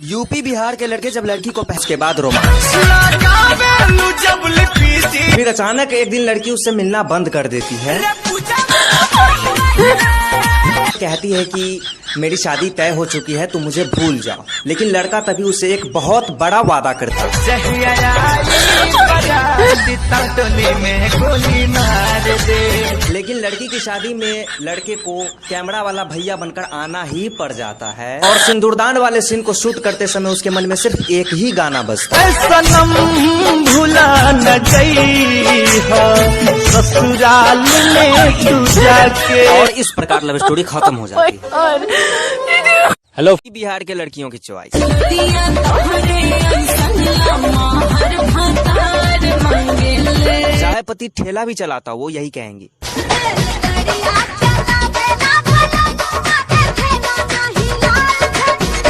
UP Bihar के लड़के जब लड़की को पहच के बाद रोमांस, फिर अचानक एक दिन लड़की उससे मिलना बंद कर देती है, कहती है कि मेरी शादी तय हो चुकी है, तुम मुझे भूल जाओ। लेकिन लड़का तभी उसे एक बहुत बड़ा वादा करता है, लेकिन लड़की की शादी में लड़के को कैमरा वाला भैया बनकर आना ही पड़ जाता है और सिंदूरदान वाले सीन को शूट करते समय उसके मन में सिर्फ एक ही गाना बजता है, सनम भुला न गई ससुराल में तू जाके। और इस प्रकार लव स्टोरी खत्म हो जाती है। हेलो बिहार के लड़कियों की चॉइस। चाहे पति ठेला भी चलाता वो यही कहेंगी।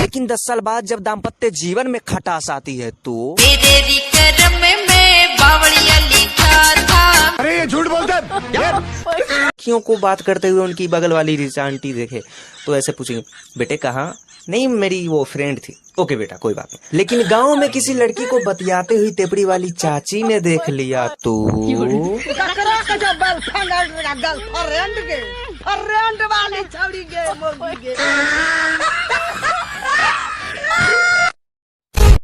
लेकिन 10 साल बाद जब दाम्पत्य जीवन में खटास आती है तो अरे ये झूठ बोलते लड़कियों को बात करते हुए उनकी बगल वाली रिचा आंटी देखे तो ऐसे पूछेंगे, बेटे कहाँ? नहीं मेरी वो फ्रेंड थी। ओके बेटा कोई बात नहीं। लेकिन गांव में किसी लड़की को बतियाते हुई तेपड़ी वाली चाची ने देख लिया तो गर्लफ्रेंड वाली छौड़ी गे